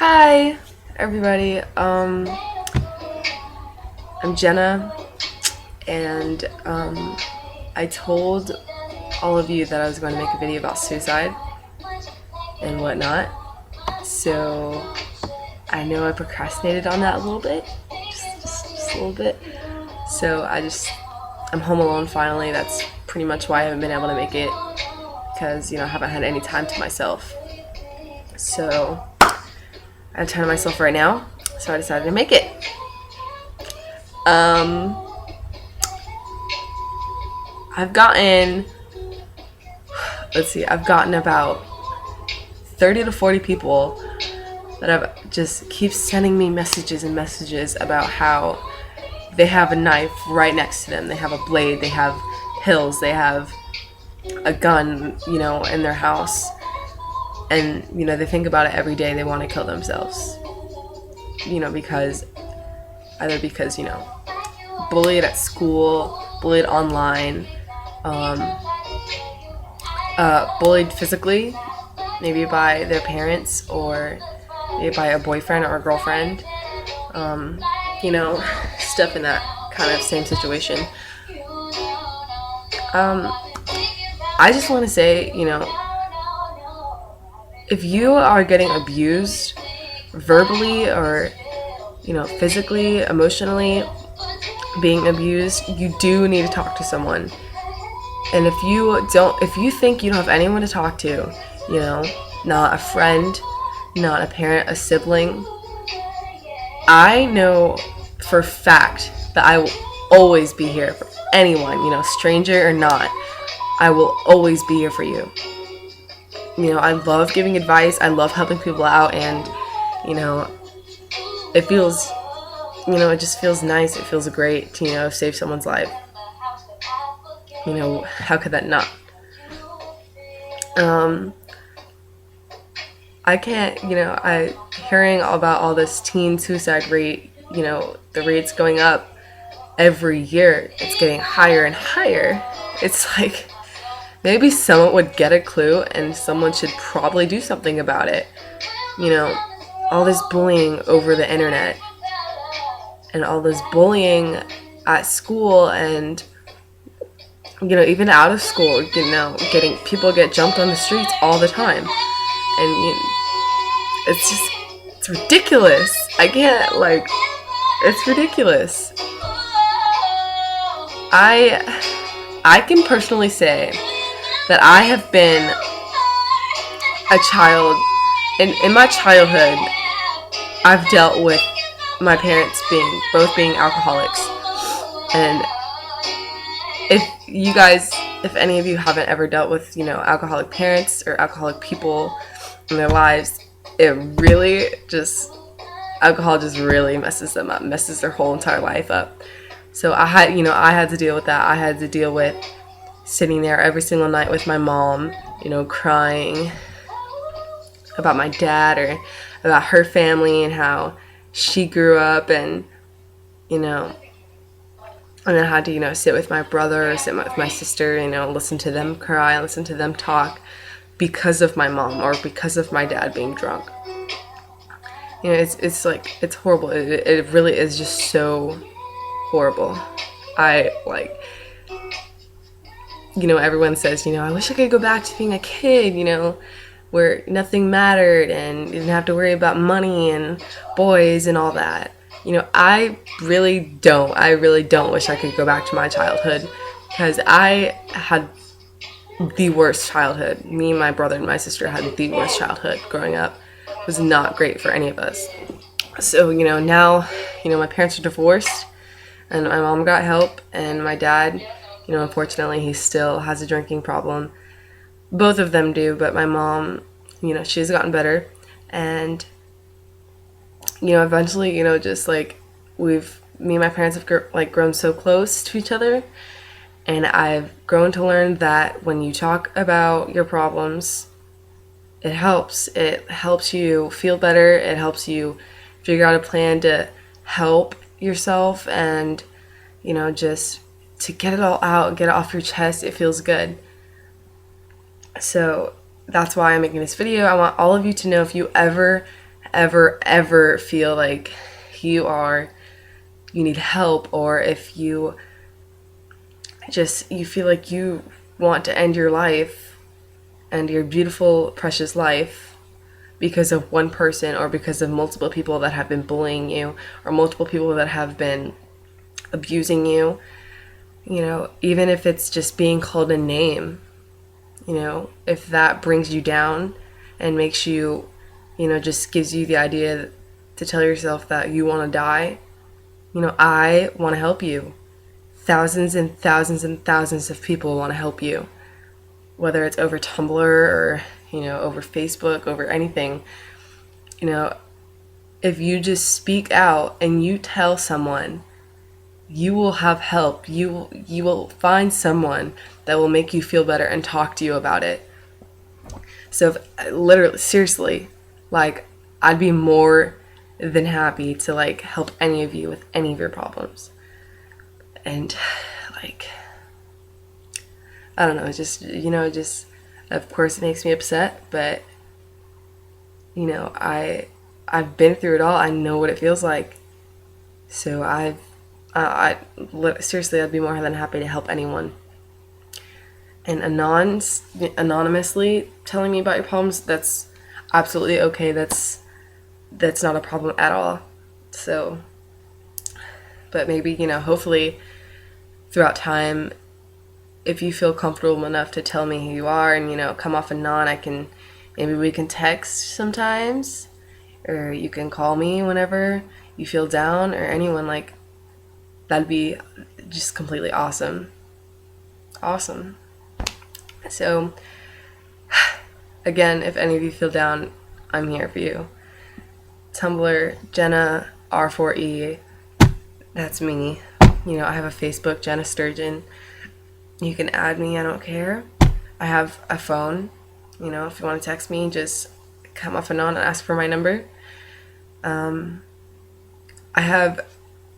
Hi, everybody. I'm Jenna, and I told all of you that I was going to make a video about suicide and whatnot. So I know I procrastinated on that a little bit, just a little bit. So I'm home alone finally. That's pretty much why I haven't been able to make it, because I haven't had any time to myself. So I have time to myself right now, so I decided to make it. I've gotten about 30 to 40 people that have just keep sending me messages and messages about how they have a knife right next to them, they have a blade, they have pills, they have a gun, in their house, and they think about it every day. They want to kill themselves, because bullied at school, bullied online, bullied physically, maybe by their parents or maybe by a boyfriend or a girlfriend, stuff in that kind of same situation. I just want to say, if you are getting abused verbally or, physically, emotionally, being abused, you do need to talk to someone. And if you think you don't have anyone to talk to, not a friend, not a parent, a sibling, I know for a fact that I will always be here for anyone, stranger or not. I will always be here for you. I love giving advice. I love helping people out, and it feels, it just feels nice. It feels great to, save someone's life. How could that not? I can't, hearing about all this teen suicide rate, the rate's going up every year. It's getting higher and higher. It's like, maybe someone would get a clue and someone should probably do something about it. All this bullying over the internet and all this bullying at school and, even out of school, getting people get jumped on the streets all the time. And it's ridiculous. I can't, it's ridiculous. I can personally say that I have been a child, in my childhood, I've dealt with my parents both being alcoholics. And if any of you haven't ever dealt with, alcoholic parents or alcoholic people in their lives, alcohol just really messes them up, messes their whole entire life up. So I had to deal with that. I had to deal with sitting there every single night with my mom, crying about my dad or about her family and how she grew up, and and then I had to, sit with my brother or sit with my sister, listen to them cry, listen to them talk because of my mom or because of my dad being drunk. It's horrible. It really is just so horrible. Everyone says, I wish I could go back to being a kid, where nothing mattered and you didn't have to worry about money and boys and all that. I really don't wish I could go back to my childhood, because I had the worst childhood. Me and my brother and my sister had the worst childhood growing up. It was not great for any of us. So, now, my parents are divorced and my mom got help, and my dad, unfortunately, he still has a drinking problem. Both of them do, but my mom, she's gotten better, and eventually, just me and my parents have grown so close to each other, and I've grown to learn that when you talk about your problems, it helps. It helps you feel better. It helps you figure out a plan to help yourself, and just to get it all out, get it off your chest. It feels good. So that's why I'm making this video. I want all of you to know, if you ever ever feel like you need help, or if you feel like you want to end your life and your beautiful, precious life because of one person, or because of multiple people that have been bullying you, or multiple people that have been abusing you, even if it's just being called a name, if that brings you down and makes you, just gives you the idea to tell yourself that you want to die, I want to help you. Thousands and thousands and thousands of people want to help you, whether it's over Tumblr or, over Facebook, over anything. If you just speak out and you tell someone, you will have help. You will find someone that will make you feel better and talk to you about it. So literally, seriously, I'd be more than happy to help any of you with any of your problems. And I don't know, it just, of course it makes me upset, but I've been through it all. I know what it feels like. So seriously, I'd be more than happy to help anyone. And anonymously telling me about your problems, that's absolutely okay. That's not a problem at all. So, but maybe, hopefully throughout time, if you feel comfortable enough to tell me who you are and, come off maybe we can text sometimes, or you can call me whenever you feel down, or anyone, that'd be just completely awesome. Awesome. So, again, if any of you feel down, I'm here for you. Tumblr, Jenna R4E, that's me. I have a Facebook, Jenna Sturgeon. You can add me, I don't care. I have a phone. If you want to text me, just come off and on and ask for my number. I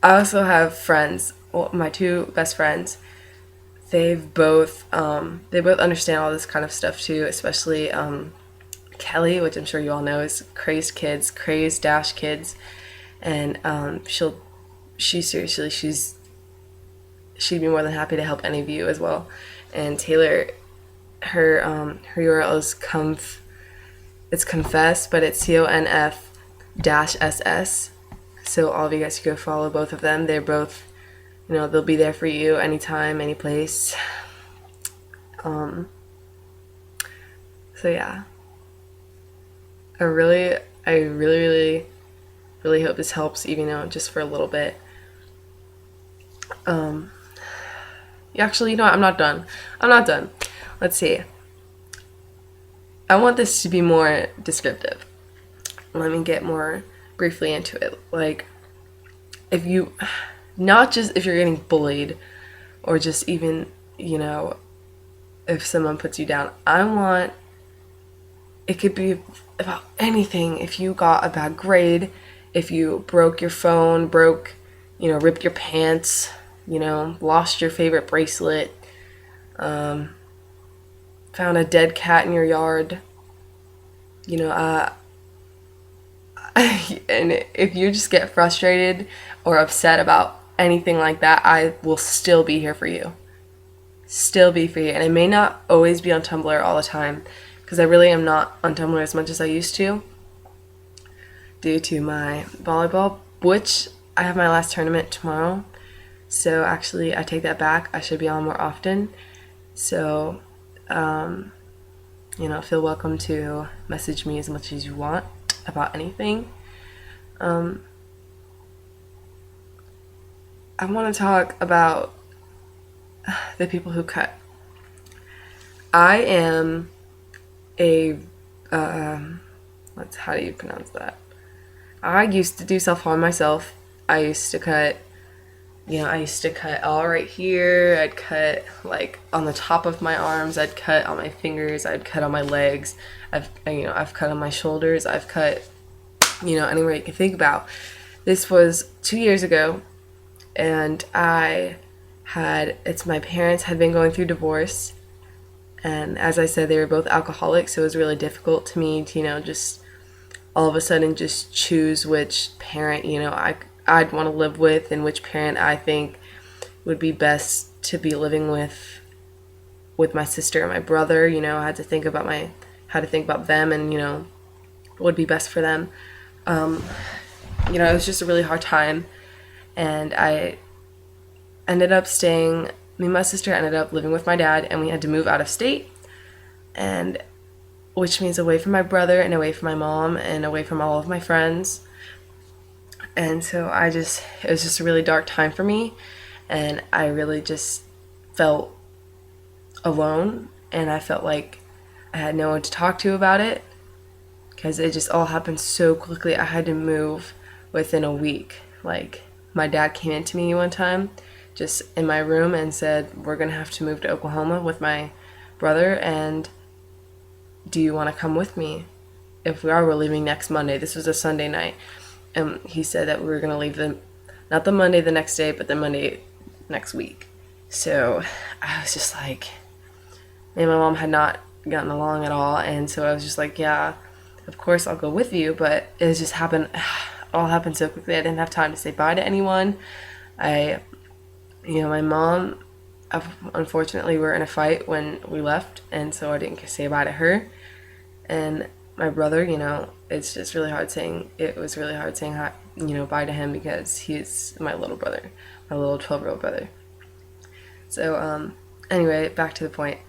also have friends. Well, my two best friends. They both understand all this kind of stuff too, especially Kelly, which I'm sure you all know is Crazed Kids, and she'd be more than happy to help any of you as well. And Taylor, her URL is it's Confess, but it's CONF-SS. So all of you guys can go follow both of them. They're both, they'll be there for you anytime, any place. So yeah. I really, really, really hope this helps, even just for a little bit. Actually, I'm not done. Let's see. I want this to be more descriptive. Let me get more briefly into it. Not just if you're getting bullied, or just even, if someone puts you down. It could be about anything. If you got a bad grade, if you broke your phone, ripped your pants, lost your favorite bracelet, found a dead cat in your yard, and if you just get frustrated or upset about anything like that, I will still be here for you. And I may not always be on Tumblr all the time, because I really am not on Tumblr as much as I used to, due to my volleyball, which I have my last tournament tomorrow. So actually, I take that back. I should be on more often. So, feel welcome to message me as much as you want about anything. I want to talk about the people who cut. I am how do you pronounce that? I used to do self-harm myself. I used to cut all right here. I'd cut on the top of my arms. I'd cut on my fingers. I'd cut on my legs. I've cut on my shoulders. I've cut, anywhere you can think about. This was 2 years ago, and my parents had been going through divorce, and as I said, they were both alcoholics, so it was really difficult to me to, just all of a sudden just choose which parent, I'd want to live with, and which parent I think would be best to be living with my sister and my brother. I had to think about them, and what would be best for them. It was just a really hard time, and I ended up staying. Me and my sister ended up living with my dad, and we had to move out of state, and which means away from my brother and away from my mom and away from all of my friends. And so it was just a really dark time for me, and I really just felt alone, and I felt like I had no one to talk to about it because it just all happened so quickly. I had to move within a week. Like, my dad came into me one time just in my room and said, "We're gonna have to move to Oklahoma with my brother, and do you want to come with me? If we are, we're leaving next Monday." This was a Sunday night. And he said that we were going to leave not the Monday the next day, but the Monday next week. So I was just like, me and my mom had not gotten along at all. And so I was just like, yeah, of course I'll go with you. But it just happened, all happened so quickly. I didn't have time to say bye to anyone. My mom, unfortunately, we were in a fight when we left, and so I didn't say bye to her. And my brother, it's just really hard saying, it was really hard saying hi, bye to him, because he's my little brother, my little 12-year-old brother. So, anyway, back to the point.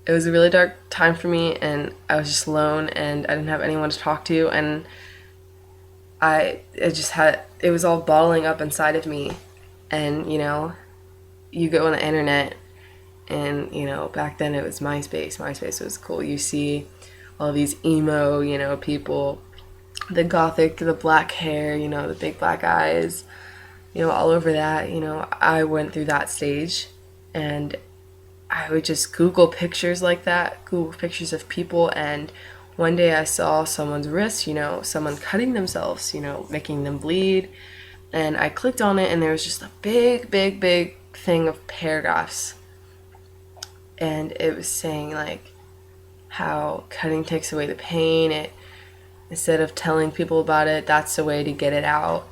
It was a really dark time for me, and I was just alone, and I didn't have anyone to talk to, and it was all bottling up inside of me. And, you go on the internet, and, back then it was MySpace. MySpace was cool. You see all these emo, people, the gothic, the black hair, the big black eyes, all over that. I went through that stage, and I would just Google pictures like that, Google pictures of people, and one day I saw someone's wrist, someone cutting themselves, making them bleed, and I clicked on it, and there was just a big, big, big thing of paragraphs, and it was saying, like, how cutting takes away the pain. Instead of telling people about it, that's the way to get it out.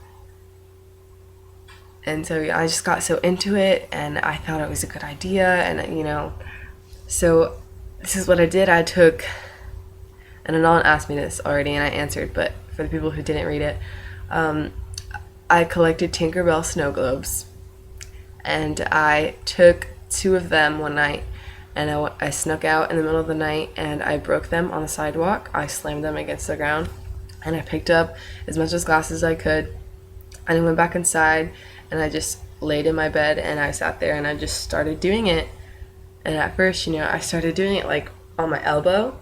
And so I just got so into it, and I thought it was a good idea, and so this is what I did. I took, and Anon asked me this already, and I answered, but for the people who didn't read it, I collected Tinkerbell snow globes, and I took 2 of them one night, and I snuck out in the middle of the night, and I broke them on the sidewalk. I slammed them against the ground, and I picked up as much glass as I could, and I went back inside, and I just laid in my bed, and I sat there, and I just started doing it. And at first, I started doing it like on my elbow,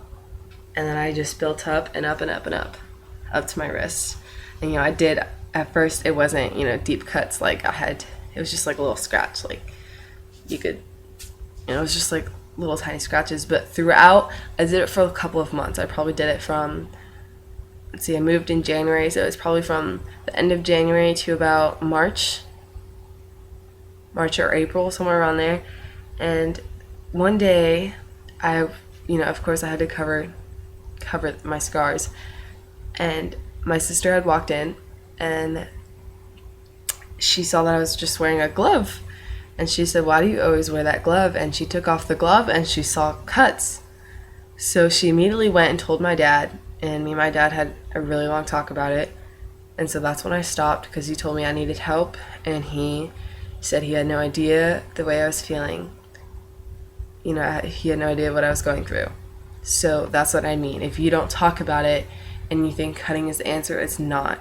and then I just built up and up and up and up to my wrist. And I did, at first it wasn't deep cuts like I had. It was just like a little scratch, like you could, it was just like little tiny scratches. But throughout, I did it for a couple of months. I probably did it from, I moved in January, so it was probably from the end of January to about March or April, somewhere around there. And one day, of course I had to cover my scars, and my sister had walked in, and she saw that I was just wearing a glove, and she said, "Why do you always wear that glove?" And she took off the glove, and she saw cuts. So she immediately went and told my dad, and me and my dad had a really long talk about it. And so that's when I stopped, because he told me I needed help, and he said he had no idea the way I was feeling. He had no idea what I was going through. So that's what I mean. If you don't talk about it and you think cutting is the answer, it's not.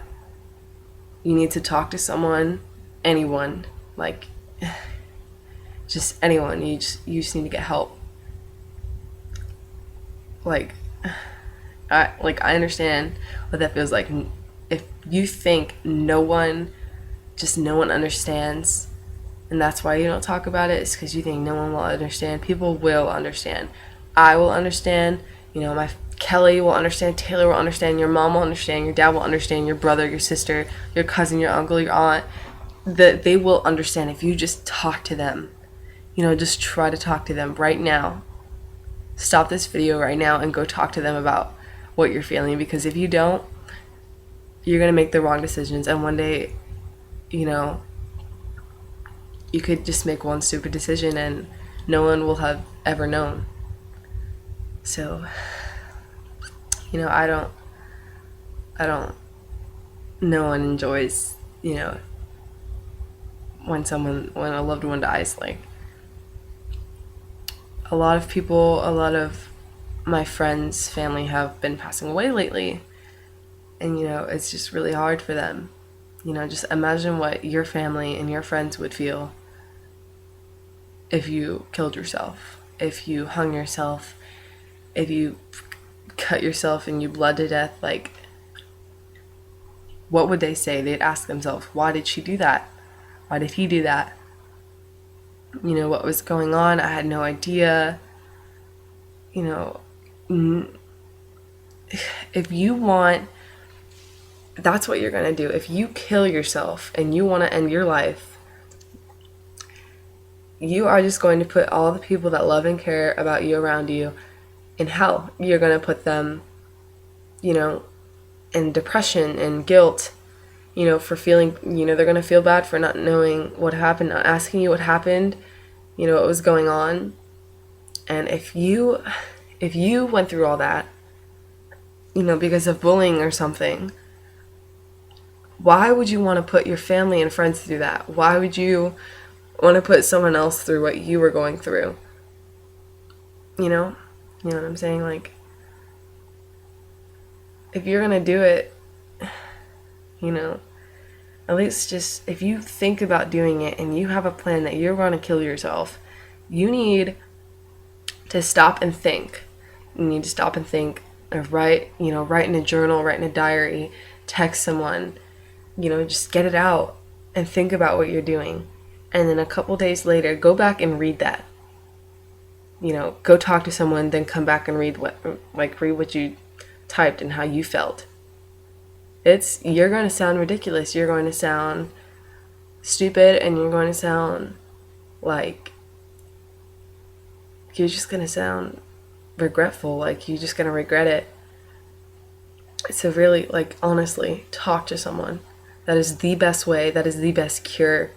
You need to talk to someone, anyone, like, just anyone. You just need to get help. I understand what that feels like. If you think no one understands, and that's why you don't talk about it, it's because you think no one will understand. People will understand. I will understand. My Kelly will understand. Taylor will understand. Your mom will understand. Your dad will understand. Your brother, your sister, your cousin, your uncle, your aunt. They will understand if you just talk to them. Just try to talk to them right now. Stop this video right now and go talk to them about what you're feeling, because if you don't, you're going to make the wrong decisions, and one day, you know, you could just make one stupid decision and no one will have ever known. So, you know, I don't, no one enjoys, you know, when a loved one dies. Like, a lot of people, a lot of my friends' family have been passing away lately, and, you know, it's just really hard for them. You know, just imagine what your family and your friends would feel if you killed yourself, if you hung yourself, if you cut yourself and you bled to death. Like, what would they say? They'd ask themselves, why did she do that? Why did he do that? You know, what was going on? I had no idea. You know, if you want, that's what you're going to do. If you kill yourself and you want to end your life, you are just going to put all the people that love and care about you around you in hell. You're going to put them, you know, in depression and guilt, you know, for feeling, you know, they're going to feel bad for not knowing what happened, not asking you what happened, you know, what was going on. And if you went through all that, you know, because of bullying or something, why would you want to put your family and friends through that? Why would you want to put someone else through what you were going through? You know what I'm saying? Like, if you're gonna do it, you know, at least just, if you think about doing it and you have a plan that you're gonna kill yourself, you need to stop and think. You need to stop and think, or write in a journal, write in a diary, text someone, you know, just get it out and think about what you're doing. And then a couple days later, go back and read that. You know, go talk to someone, then come back and read what you typed and how you felt. You're going to sound ridiculous. You're going to sound stupid, and you're going to sound like, you're just going to sound regretful. Like, you're just going to regret it. So really, like, honestly, talk to someone. That is the best way. That is the best cure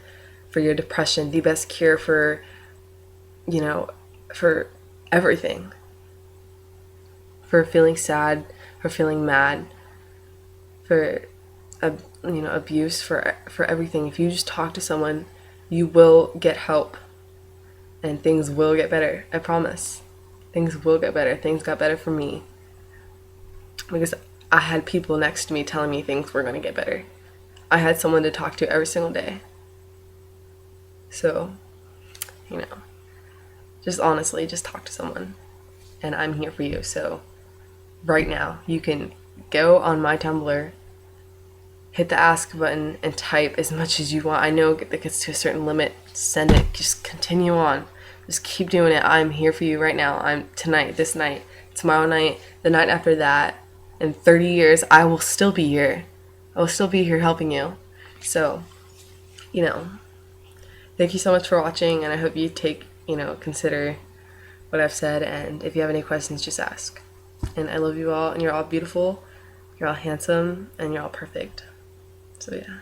for your depression. The best cure for, you know, for everything. For feeling sad, for feeling mad, for, you know, abuse, for everything. If you just talk to someone, you will get help. And things will get better. I promise. Things will get better. Things got better for me. Because I had people next to me telling me things were going to get better. I had someone to talk to every single day. So, you know, just honestly, just talk to someone. And I'm here for you. So, right now, you can go on my Tumblr, hit the ask button, and type as much as you want. I know it gets to a certain limit. Send it. Just continue on. Just keep doing it. I'm here for you right now. I'm tonight, this night, tomorrow night, the night after that. In 30 years, I will still be here. I will still be here helping you. So, you know, thank you so much for watching, and I hope you consider what I've said, and if you have any questions, just ask. And I love you all, and you're all beautiful, you're all handsome, and you're all perfect. So yeah.